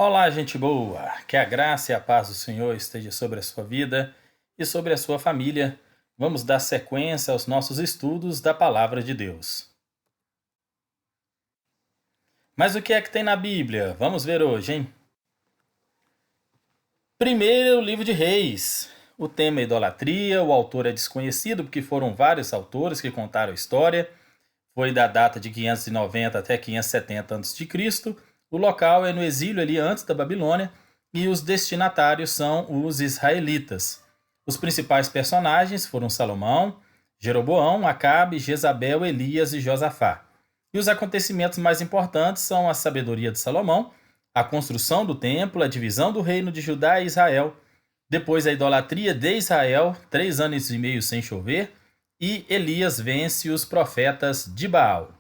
Olá, gente boa! Que a graça e a paz do Senhor esteja sobre a sua vida e sobre a sua família. Vamos dar sequência aos nossos estudos da Palavra de Deus. Mas o que é que tem na Bíblia? Vamos ver hoje, hein? Primeiro, o livro de Reis. O tema é idolatria, o autor é desconhecido porque foram vários autores que contaram a história. Foi da data de 590 até 570 a.C. O local é no exílio ali antes da Babilônia e os destinatários são os israelitas. Os principais personagens foram Salomão, Jeroboão, Acabe, Jezabel, Elias e Josafá. E os acontecimentos mais importantes são a sabedoria de Salomão, a construção do templo, a divisão do reino de Judá e Israel, depois a idolatria de Israel, 3 anos e meio sem chover, e Elias vence os profetas de Baal.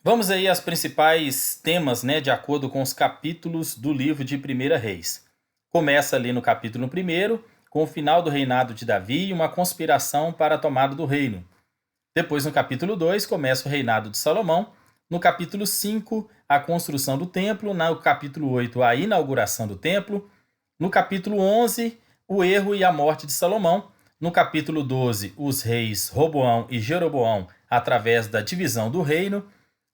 Vamos aí aos principais temas, de acordo com os capítulos do livro de 1 Reis. Começa ali no capítulo 1, com o final do reinado de Davi e uma conspiração para a tomada do reino. Depois, no capítulo 2, começa o reinado de Salomão. No capítulo 5, a construção do templo. No capítulo 8, a inauguração do templo. No capítulo 11, o erro e a morte de Salomão. No capítulo 12, os reis Roboão e Jeroboão através da divisão do reino.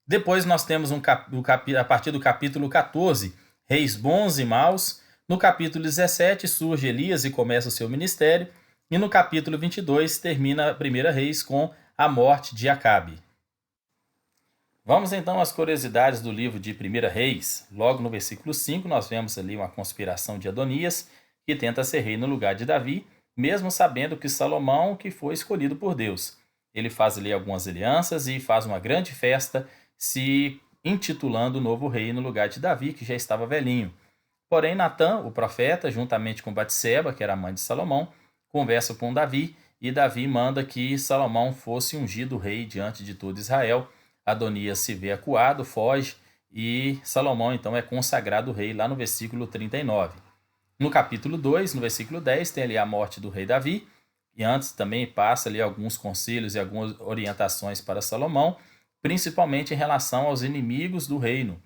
Depois nós temos a partir do capítulo 14, reis bons e maus. No capítulo 17 surge Elias e começa o seu ministério. E no capítulo 22 termina a 1 Reis com a morte de Acabe. Vamos então às curiosidades do livro de 1 Reis. Logo no versículo 5 nós vemos ali uma conspiração de Adonias, que tenta ser rei no lugar de Davi, mesmo sabendo que Salomão que foi escolhido por Deus. Ele faz ali algumas alianças e faz uma grande festa, se intitulando o novo rei no lugar de Davi, que já estava velhinho. Porém, Natã, o profeta, juntamente com Batseba, que era a mãe de Salomão, conversa com Davi e Davi manda que Salomão fosse ungido rei diante de todo Israel. Adonias se vê acuado, foge e Salomão então é consagrado rei lá no versículo 39. No capítulo 2, no versículo 10, tem ali a morte do rei Davi e antes também passa ali alguns conselhos e algumas orientações para Salomão, principalmente em relação aos inimigos do reino.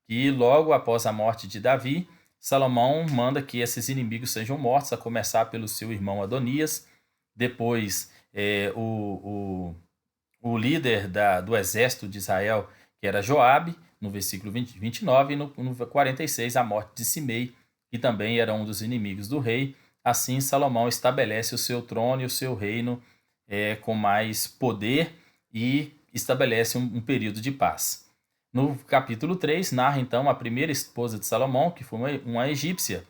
E logo após a morte de Davi, Salomão manda que esses inimigos sejam mortos, a começar pelo seu irmão Adonias. Depois, o líder do exército de Israel, que era Joabe, no versículo 29, e no 46, a morte de Simei, que também era um dos inimigos do rei. Assim, Salomão estabelece o seu trono e o seu reino com mais poder e estabelece um período de paz. No capítulo 3, narra então a primeira esposa de Salomão, que foi uma egípcia.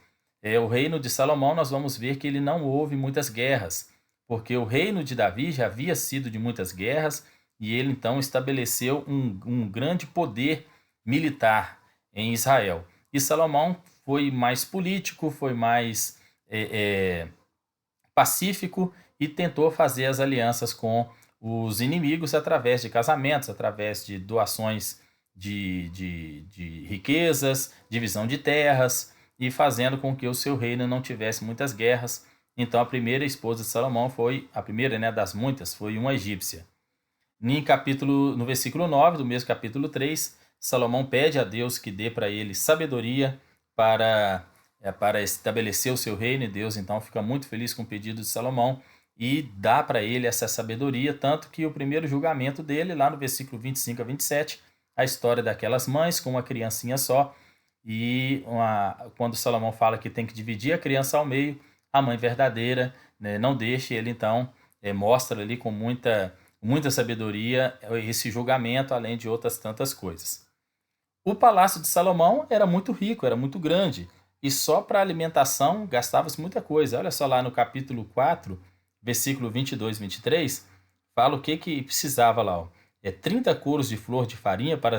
O reino de Salomão, nós vamos ver que ele não houve muitas guerras, porque o reino de Davi já havia sido de muitas guerras e ele então estabeleceu um grande poder militar em Israel. E Salomão foi mais político, foi mais pacífico e tentou fazer as alianças com os inimigos através de casamentos, através de doações de riquezas, divisão de terras e fazendo com que o seu reino não tivesse muitas guerras. Então a primeira esposa de Salomão foi, a primeira das muitas, foi uma egípcia. No versículo 9 do mesmo capítulo 3, Salomão pede a Deus que dê para ele sabedoria para estabelecer o seu reino, e Deus então fica muito feliz com o pedido de Salomão e dá para ele essa sabedoria, tanto que o primeiro julgamento dele, lá no versículo 25 a 27, a história daquelas mães com uma criancinha só, e quando Salomão fala que tem que dividir a criança ao meio, a mãe verdadeira não deixa, ele então mostra ali com muita sabedoria esse julgamento, além de outras tantas coisas. O palácio de Salomão era muito rico, era muito grande, e só para alimentação gastava-se muita coisa. Olha só lá no capítulo 4, versículo 22 e 23, fala o que precisava lá. 30 coros de flor de farinha para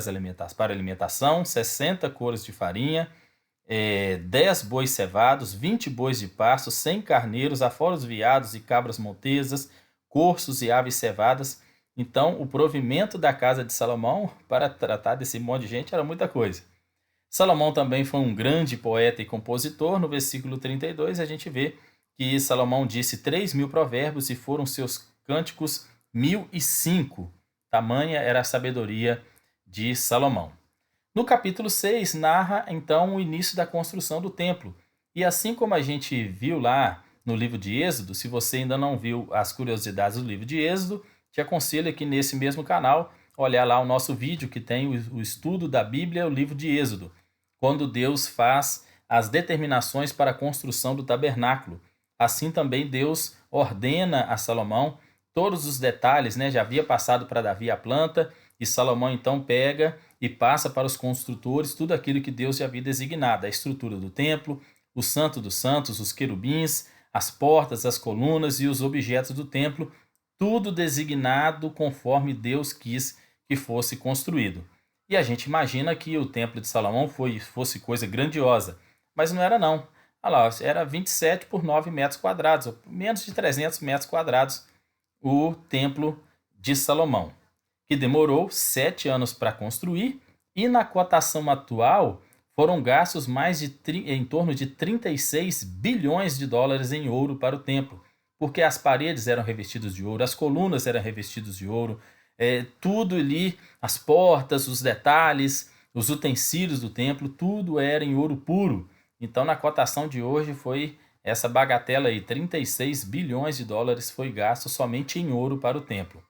alimentação, 60 coros de farinha, 10 bois cevados, 20 bois de pasto, 100 carneiros, afora os veados e cabras montesas, corços e aves cevadas. Então, o provimento da casa de Salomão para tratar desse monte de gente era muita coisa. Salomão também foi um grande poeta e compositor. No versículo 32, a gente vê que Salomão disse 3.000 provérbios e foram seus cânticos 1.005. Tamanha era a sabedoria de Salomão. No capítulo 6 narra então o início da construção do templo. E assim como a gente viu lá no livro de Êxodo, se você ainda não viu as curiosidades do livro de Êxodo, te aconselho aqui nesse mesmo canal olhar lá o nosso vídeo que tem o estudo da Bíblia, o livro de Êxodo, quando Deus faz as determinações para a construção do tabernáculo. Assim também Deus ordena a Salomão todos os detalhes, né? Já havia passado para Davi a planta, e Salomão então pega e passa para os construtores tudo aquilo que Deus já havia designado, a estrutura do templo, o santo dos santos, os querubins, as portas, as colunas e os objetos do templo, tudo designado conforme Deus quis que fosse construído. E a gente imagina que o templo de Salomão fosse coisa grandiosa, mas não era não. Olha lá, era 27 por 9 metros quadrados, ou menos de 300 metros quadrados, o templo de Salomão, que demorou 7 anos para construir, e na cotação atual foram gastos em torno de 36 bilhões de dólares em ouro para o templo, porque as paredes eram revestidas de ouro, as colunas eram revestidas de ouro, tudo ali, as portas, os detalhes, os utensílios do templo, tudo era em ouro puro. Então, na cotação de hoje foi essa bagatela aí, 36 bilhões de dólares foi gasto somente em ouro para o templo.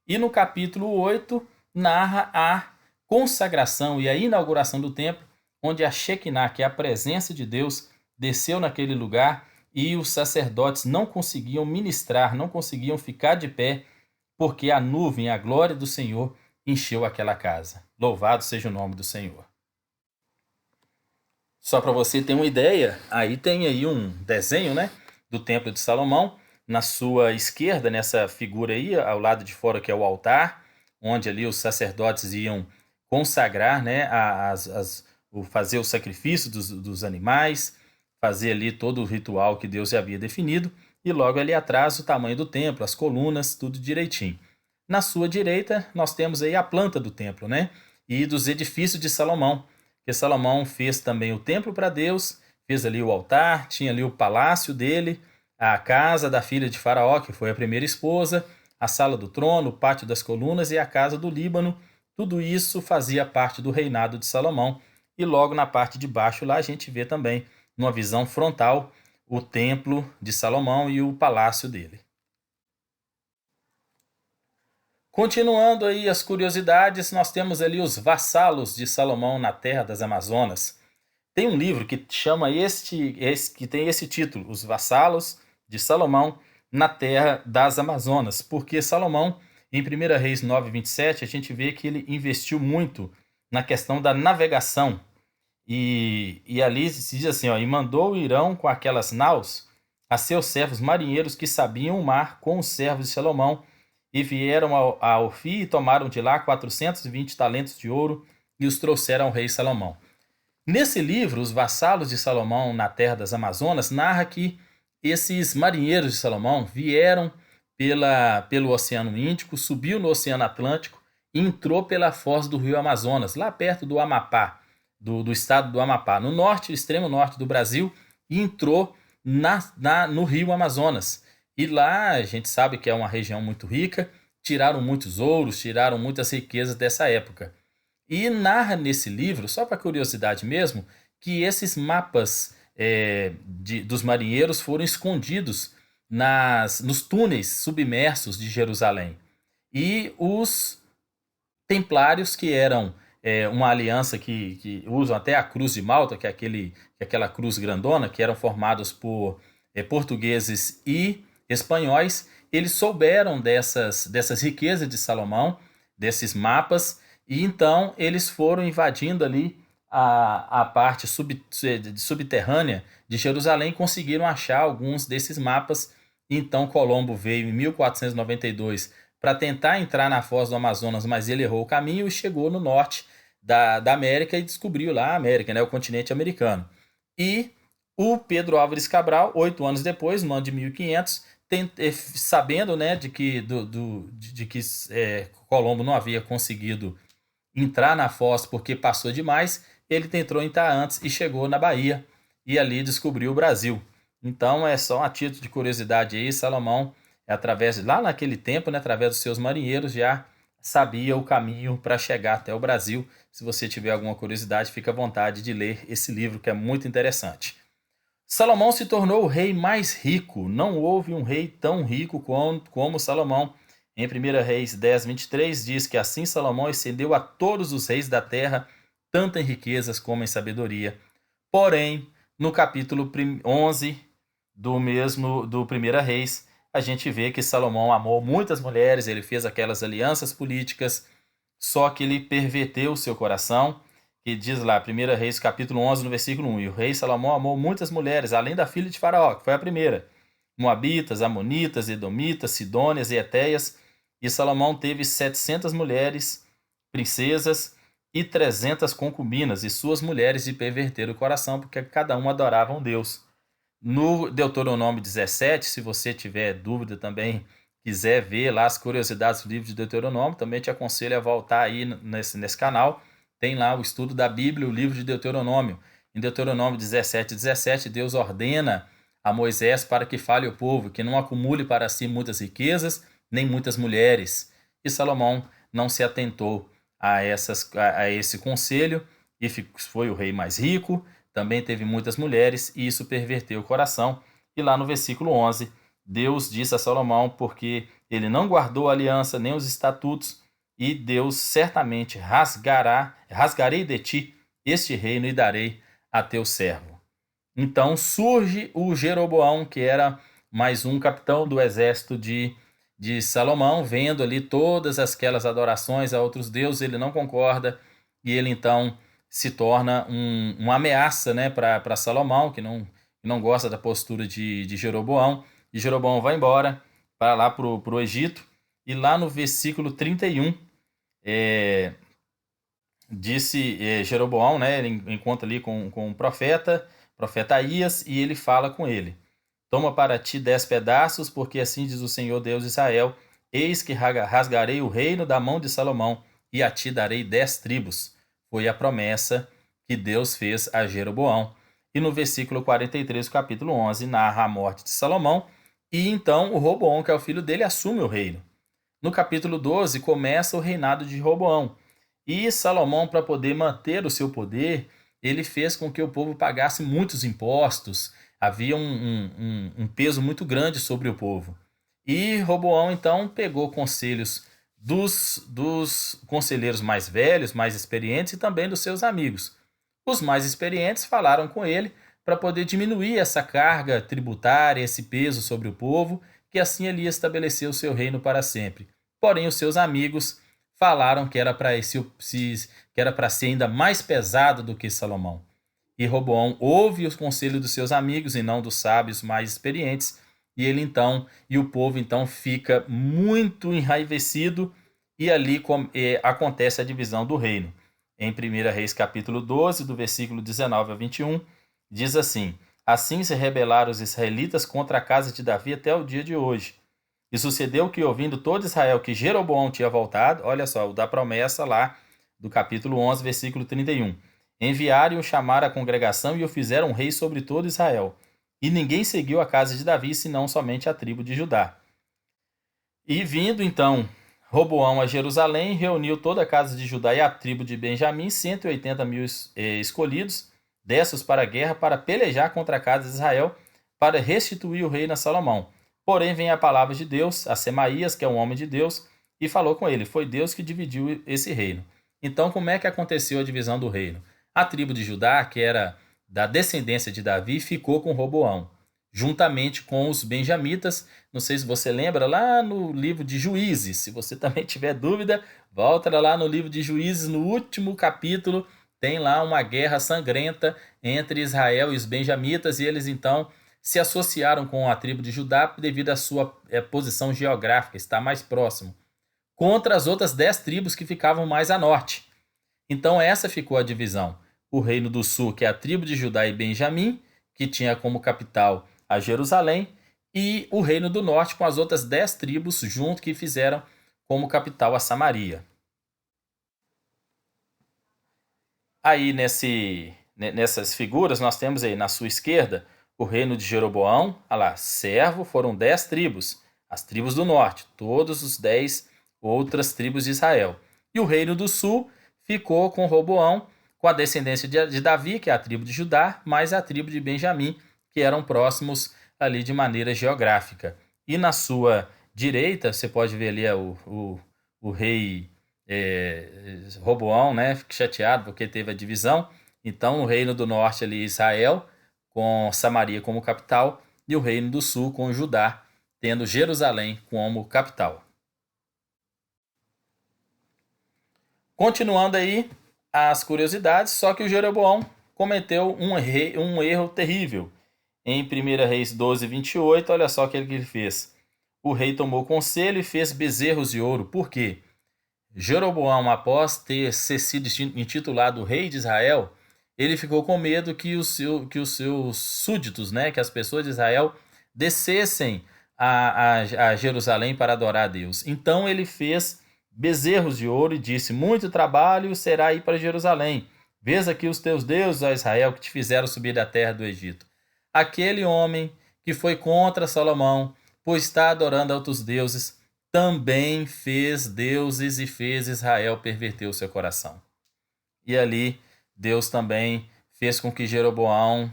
E no capítulo 8 narra a consagração e a inauguração do templo, onde a Shekinah, que é a presença de Deus, desceu naquele lugar e os sacerdotes não conseguiam ministrar, não conseguiam ficar de pé, porque a nuvem, a glória do Senhor, encheu aquela casa. Louvado seja o nome do Senhor. Só para você ter uma ideia, aí tem aí um desenho, né, do Templo de Salomão. Na sua esquerda, nessa figura aí, ao lado de fora, que é o altar, onde ali os sacerdotes iam consagrar, né, fazer o sacrifício dos animais, fazer ali todo o ritual que Deus já havia definido, e logo ali atrás o tamanho do templo, as colunas, tudo direitinho. Na sua direita, nós temos aí a planta do templo, né, e dos edifícios de Salomão, que Salomão fez também o templo para Deus, fez ali o altar, tinha ali o palácio dele, a casa da filha de Faraó, que foi a primeira esposa, a sala do trono, o pátio das colunas e a casa do Líbano. Tudo isso fazia parte do reinado de Salomão. E logo na parte de baixo lá a gente vê também, numa visão frontal, o templo de Salomão e o palácio dele. Continuando aí as curiosidades, nós temos ali os vassalos de Salomão na terra das Amazonas. Tem um livro que chama que tem esse título, Os Vassalos de Salomão na terra das Amazonas, porque Salomão, em 1 Reis 9:27, a gente vê que ele investiu muito na questão da navegação. E ali se diz assim, ó, e mandou o Irão com aquelas naus a seus servos marinheiros que sabiam o mar com os servos de Salomão, e vieram a Ofir e tomaram de lá 420 talentos de ouro e os trouxeram ao rei Salomão. Nesse livro, Os Vassalos de Salomão na Terra das Amazonas, narra que esses marinheiros de Salomão vieram pelo Oceano Índico, subiu no Oceano Atlântico e entrou pela foz do rio Amazonas, lá perto do Amapá, do estado do Amapá, no norte, extremo norte do Brasil, e entrou no rio Amazonas. E lá a gente sabe que é uma região muito rica, tiraram muitos ouros, tiraram muitas riquezas dessa época. E narra nesse livro, só para curiosidade mesmo, que esses mapas dos marinheiros foram escondidos nos túneis submersos de Jerusalém. E os templários, que eram uma aliança que usam até a cruz de Malta, que é aquela cruz grandona, que eram formados por portugueses e espanhóis, eles souberam dessas riquezas de Salomão, desses mapas, e então eles foram invadindo ali a parte subterrânea de Jerusalém e conseguiram achar alguns desses mapas. Então Colombo veio em 1492 para tentar entrar na foz do Amazonas, mas ele errou o caminho e chegou no norte da América e descobriu lá a América, né, o continente americano. E o Pedro Álvares Cabral, 8 anos depois, no ano de 1500, sabendo, né, de que Colombo não havia conseguido entrar na foz porque passou demais, ele tentou entrar antes e chegou na Bahia e ali descobriu o Brasil. Então é só a título de curiosidade aí, Salomão, lá naquele tempo, né, através dos seus marinheiros, já sabia o caminho para chegar até o Brasil. Se você tiver alguma curiosidade, fique à vontade de ler esse livro que é muito interessante. Salomão se tornou o rei mais rico. Não houve um rei tão rico como Salomão. Em 1 Reis 10, 23, diz que assim Salomão excedeu a todos os reis da terra, tanto em riquezas como em sabedoria. Porém, no capítulo 11 do 1 Reis, a gente vê que Salomão amou muitas mulheres, ele fez aquelas alianças políticas, só que ele perverteu o seu coração, que diz lá, 1 Reis capítulo 11, no versículo 1, e o rei Salomão amou muitas mulheres, além da filha de Faraó, que foi a primeira, Moabitas, Amonitas, Edomitas, Sidônias e Etéias, e Salomão teve 700 mulheres, princesas, e 300 concubinas, e suas mulheres de perverter o coração, porque cada uma adorava um Deus. No Deuteronômio 17, se você tiver dúvida também, quiser ver lá as curiosidades do livro de Deuteronômio, também te aconselho a voltar aí nesse canal. Tem lá o estudo da Bíblia, o livro de Deuteronômio. Em Deuteronômio 17, 17, Deus ordena a Moisés para que fale ao povo, que não acumule para si muitas riquezas, nem muitas mulheres. E Salomão não se atentou a esse conselho e foi o rei mais rico, também teve muitas mulheres e isso perverteu o coração. E lá no versículo 11, Deus disse a Salomão porque ele não guardou a aliança nem os estatutos, e Deus certamente rasgarei de ti este reino e darei a teu servo. Então surge o Jeroboão, que era mais um capitão do exército de Salomão, vendo ali todas aquelas adorações a outros deuses, ele não concorda, e ele então se torna uma ameaça, né, para Salomão, que não gosta da postura de Jeroboão, e Jeroboão vai embora para lá para o Egito, e lá no versículo 31, disse Jeroboão, né, ele encontra ali com o profeta Aías, e ele fala com ele: toma para ti 10 pedaços, porque assim diz o Senhor Deus de Israel: eis que rasgarei o reino da mão de Salomão, e a ti darei 10 tribos. Foi a promessa que Deus fez a Jeroboão. E no versículo 43, capítulo 11, narra a morte de Salomão, e então o Roboão, que é o filho dele, assume o reino. No capítulo 12, começa o reinado de Roboão. E Salomão, para poder manter o seu poder, ele fez com que o povo pagasse muitos impostos. Havia um peso muito grande sobre o povo. E Roboão, então, pegou conselhos dos conselheiros mais velhos, mais experientes, e também dos seus amigos. Os mais experientes falaram com ele para poder diminuir essa carga tributária, esse peso sobre o povo, que assim ele ia estabelecer o seu reino para sempre. Porém, os seus amigos falaram que era para ser ainda mais pesado do que Salomão. E Roboão ouve os conselhos dos seus amigos e não dos sábios mais experientes, e o povo então fica muito enraivecido, e ali acontece a divisão do reino. Em 1 Reis capítulo 12, do versículo 19 a 21, diz assim: assim se rebelaram os israelitas contra a casa de Davi até o dia de hoje. E sucedeu que, ouvindo todo Israel que Jeroboão tinha voltado, olha só, o da promessa lá do capítulo 11, versículo 31, enviaram e o chamaram à congregação e o fizeram um rei sobre todo Israel. E ninguém seguiu a casa de Davi, senão somente a tribo de Judá. E vindo então Roboão a Jerusalém, reuniu toda a casa de Judá e a tribo de Benjamim, 180 mil escolhidos, destos para a guerra, para pelejar contra a casa de Israel, para restituir o reino a Salomão. Porém, vem a palavra de Deus a Semaías, que é um homem de Deus, e falou com ele. Foi Deus que dividiu esse reino. Então, como é que aconteceu a divisão do reino? A tribo de Judá, que era da descendência de Davi, ficou com Roboão, juntamente com os benjamitas. Não sei se você lembra, lá no livro de Juízes. Se você também tiver dúvida, volta lá no livro de Juízes, no último capítulo, tem lá uma guerra sangrenta entre Israel e os benjamitas, e eles então se associaram com a tribo de Judá devido à sua posição geográfica, estar mais próximo, contra as outras 10 tribos que ficavam mais a norte. Então essa ficou a divisão. O reino do sul, que é a tribo de Judá e Benjamim, que tinha como capital a Jerusalém, e o reino do norte com as outras 10 tribos junto, que fizeram como capital a Samaria. Aí nessas figuras nós temos aí na sua esquerda o reino de Jeroboão, olha lá, servo, foram 10 tribos, as tribos do norte, todos os 10 outras tribos de Israel. E o reino do sul ficou com Roboão, com a descendência de Davi, que é a tribo de Judá, mais a tribo de Benjamim, que eram próximos ali de maneira geográfica. E na sua direita, você pode ver ali o rei Roboão, né, chateado porque teve a divisão. Então, no reino do norte ali, Israel, com Samaria como capital, e o reino do sul com Judá, tendo Jerusalém como capital. Continuando aí as curiosidades, só que o Jeroboão cometeu um erro terrível. Em 1 Reis 12, 28, olha só o que ele fez. O rei tomou conselho e fez bezerros de ouro. Por quê? Jeroboão, após ter sido intitulado rei de Israel, ele ficou com medo que os seus súditos, né, que as pessoas de Israel, descessem a Jerusalém para adorar a Deus. Então ele fez bezerros de ouro e disse: muito trabalho será ir para Jerusalém. Vês aqui os teus deuses, ó Israel, que te fizeram subir da terra do Egito. Aquele homem que foi contra Salomão, pois está adorando a outros deuses, também fez deuses e fez Israel perverter o seu coração. E ali Deus também fez com que Jeroboão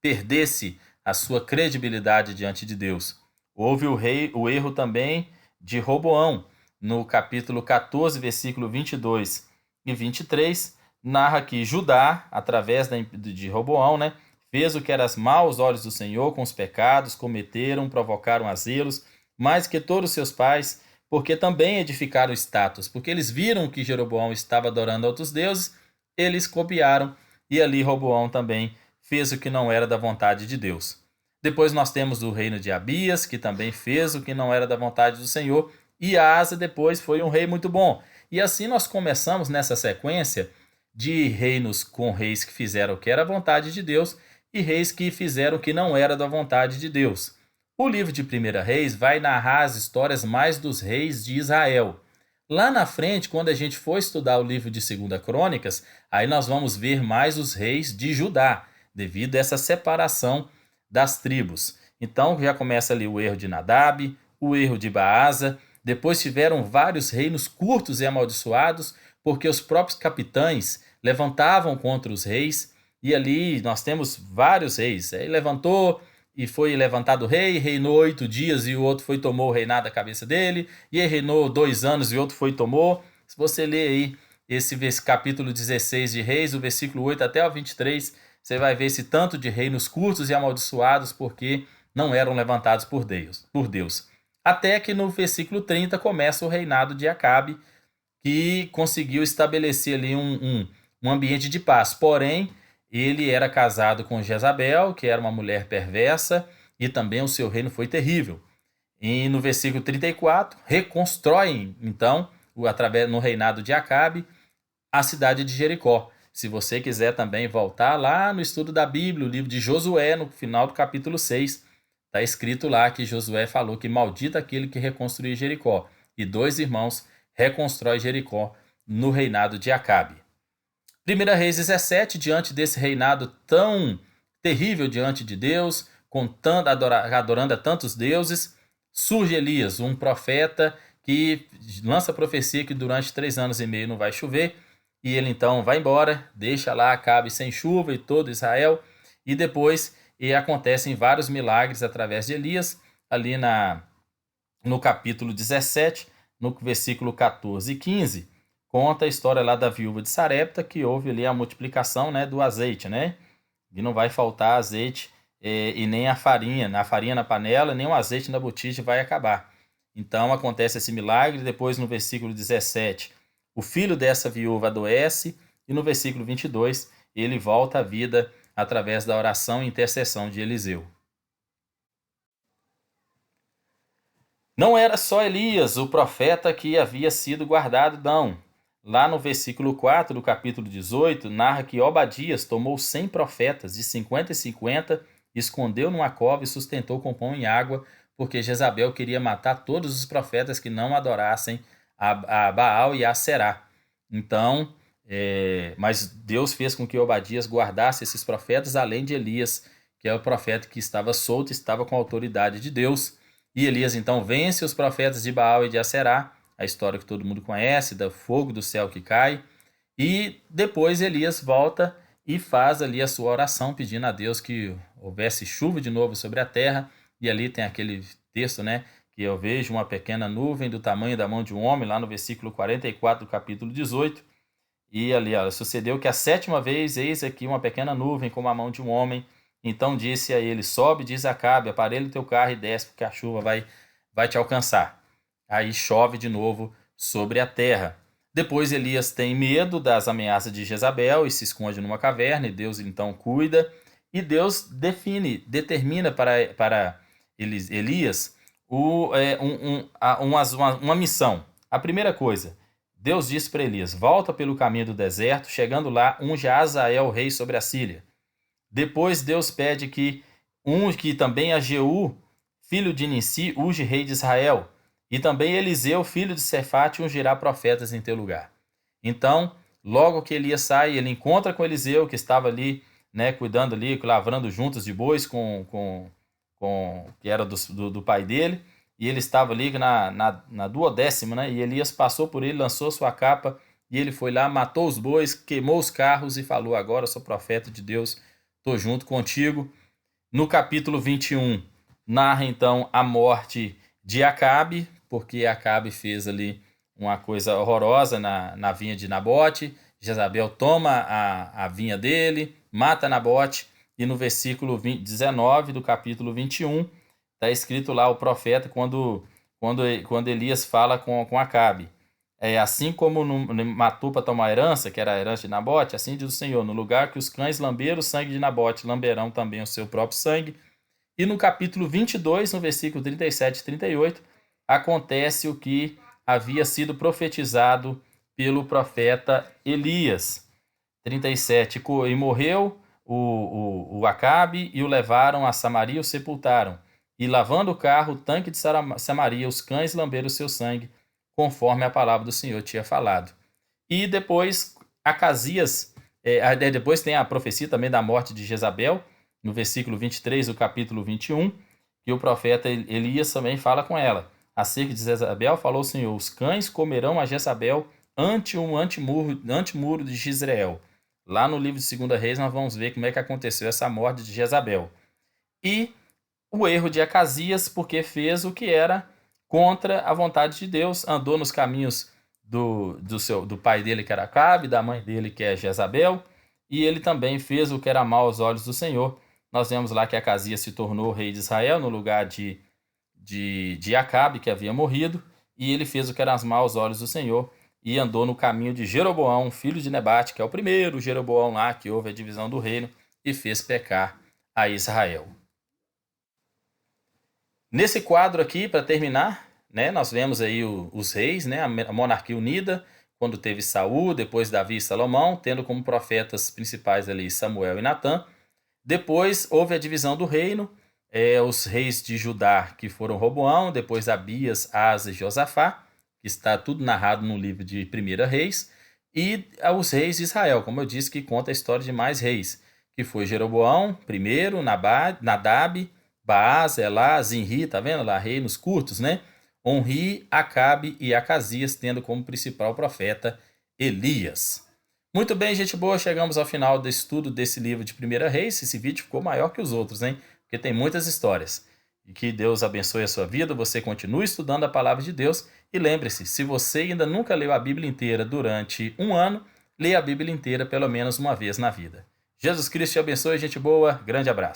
perdesse a sua credibilidade diante de Deus. Houve o erro também de Roboão. No capítulo 14, versículo 22 e 23, narra que Judá, através de Roboão, né, fez o que era mal aos olhos do Senhor, com os pecados, cometeram, provocaram a zelos, mais que todos seus pais, porque também edificaram estátuas, porque eles viram que Jeroboão estava adorando outros deuses, eles copiaram, e ali Roboão também fez o que não era da vontade de Deus. Depois nós temos o reino de Abias, que também fez o que não era da vontade do Senhor, e Asa depois foi um rei muito bom. E assim nós começamos nessa sequência de reinos com reis que fizeram o que era a vontade de Deus e reis que fizeram o que não era da vontade de Deus. O livro de 1 Reis vai narrar as histórias mais dos reis de Israel. Lá na frente, quando a gente for estudar o livro de 2 Crônicas, aí nós vamos ver mais os reis de Judá, devido a essa separação das tribos. Então já começa ali o erro de Nadab, o erro de Baasa. Depois tiveram vários reinos curtos e amaldiçoados, porque os próprios capitães levantavam contra os reis, e ali nós temos vários reis. Aí levantou e foi levantado o rei, reinou 8 dias e o outro foi e tomou o reinado da cabeça dele, e ele reinou 2 anos e o outro foi e tomou. Se você ler aí esse capítulo 16 de Reis, o versículo 8 até o 23, você vai ver esse tanto de reinos curtos e amaldiçoados porque não eram levantados por Deus. Até que no versículo 30 começa o reinado de Acabe, que conseguiu estabelecer ali um ambiente de paz. Porém, ele era casado com Jezabel, que era uma mulher perversa, e também o seu reino foi terrível. E no versículo 34, reconstruem, então, no reinado de Acabe, a cidade de Jericó. Se você quiser também voltar lá no estudo da Bíblia, o livro de Josué, no final do capítulo 6, está escrito lá que Josué falou que maldito aquele que reconstruir Jericó. E 2 irmãos reconstrói Jericó no reinado de Acabe. 1 Reis 17, diante desse reinado tão terrível diante de Deus, adorando a tantos deuses, surge Elias, um profeta que lança a profecia que durante 3 anos e meio não vai chover, e ele então vai embora, deixa lá Acabe sem chuva e todo Israel, e depois acontecem vários milagres através de Elias, ali no capítulo 17, no versículo 14 e 15, conta a história lá da viúva de Sarepta, que houve ali a multiplicação, né, do azeite, né? E não vai faltar azeite e nem a farinha na panela, nem o azeite na botija vai acabar. Então acontece esse milagre, depois no versículo 17, o filho dessa viúva adoece, e no versículo 22, ele volta à vida através da oração e intercessão de Eliseu. Não era só Elias, o profeta, que havia sido guardado, não. Lá no versículo 4 do capítulo 18, narra que Obadias tomou 100 profetas, de 50 em 50, escondeu numa cova e sustentou com pão e água, porque Jezabel queria matar todos os profetas que não adorassem a Baal e a Será. Então, mas Deus fez com que Obadias guardasse esses profetas, além de Elias, que é o profeta que estava solto, estava com a autoridade de Deus. E Elias então vence os profetas de Baal e de Aserá, a história que todo mundo conhece, do fogo do céu que cai. E depois Elias volta e faz ali a sua oração, pedindo a Deus que houvesse chuva de novo sobre a terra. E ali tem aquele texto, né? Que eu vejo uma pequena nuvem do tamanho da mão de um homem, lá no versículo 44 do capítulo 18. E ali, ó, sucedeu que a 7ª vez, eis aqui uma pequena nuvem como a mão de um homem. Então disse a ele, sobe, diz Acabe, aparelha o teu carro e desce, porque a chuva vai te alcançar. Aí chove de novo sobre a terra. Depois Elias tem medo das ameaças de Jezabel e se esconde numa caverna, e Deus então cuida. E Deus determina para Elias uma missão. A primeira coisa, Deus disse para Elias, volta pelo caminho do deserto, chegando lá, unge Azael, rei sobre a Síria. Depois Deus pede que unge também a Jeú, filho de Nissi, unge rei de Israel. E também Eliseu, filho de Sefate, ungirá profetas em teu lugar. Então, logo que Elias sai, ele encontra com Eliseu, que estava ali, né, cuidando ali, lavrando juntas de bois que era do pai dele. E ele estava ali na 12ª, né? E Elias passou por ele, lançou sua capa, e ele foi lá, matou os bois, queimou os carros e falou, agora sou profeta de Deus, estou junto contigo. No capítulo 21, narra então a morte de Acabe, porque Acabe fez ali uma coisa horrorosa na vinha de Nabote. Jezabel toma a vinha dele, mata Nabote, e no versículo 19 do capítulo 21, está escrito lá o profeta quando Elias fala com Acabe. Assim como matou para tomar a herança, que era a herança de Nabote, assim diz o Senhor, no lugar que os cães lamberam o sangue de Nabote, lamberão também o seu próprio sangue. E no capítulo 22, no versículo 37 e 38, acontece o que havia sido profetizado pelo profeta Elias. 37, e morreu o Acabe, e o levaram a Samaria e o sepultaram. E lavando o carro, o tanque de Samaria, os cães lamberam o seu sangue, conforme a palavra do Senhor tinha falado. E depois, Acasias, depois tem a profecia também da morte de Jezabel, no versículo 23 do capítulo 21, que o profeta Elias também fala com ela. Acerca de Jezabel, falou o Senhor, os cães comerão a Jezabel ante um antemuro de Jezreel. Lá no livro de 2 Reis nós vamos ver como é que aconteceu essa morte de Jezabel. E o erro de Acasias, porque fez o que era contra a vontade de Deus, andou nos caminhos do pai dele, que era Acabe, da mãe dele, que é Jezabel, e ele também fez o que era mal aos olhos do Senhor. Nós vemos lá que Acasias se tornou rei de Israel no lugar de Acabe, que havia morrido, e ele fez o que era mal aos olhos do Senhor, e andou no caminho de Jeroboão, filho de Nebate, que é o primeiro Jeroboão lá, que houve a divisão do reino, e fez pecar a Israel. Nesse quadro aqui, para terminar, né, nós vemos aí os reis, né, a monarquia unida, quando teve Saul, depois Davi e Salomão, tendo como profetas principais ali Samuel e Natã. Depois houve a divisão do reino, os reis de Judá, que foram Roboão, depois Abias, Asa e Josafá, que está tudo narrado no livro de 1 Reis, e os reis de Israel, como eu disse, que conta a história de mais reis, que foi Jeroboão, primeiro, Nadab, Baás, Elá, Zinri, tá vendo lá, reinos curtos, né? Onri, Acabe e Acasias, tendo como principal profeta Elias. Muito bem, gente boa, chegamos ao final do estudo desse livro de 1 Reis. Esse vídeo ficou maior que os outros, hein? Porque tem muitas histórias. E que Deus abençoe a sua vida, você continue estudando a palavra de Deus. E lembre-se, se você ainda nunca leu a Bíblia inteira durante um ano, leia a Bíblia inteira pelo menos uma vez na vida. Jesus Cristo te abençoe, gente boa. Grande abraço.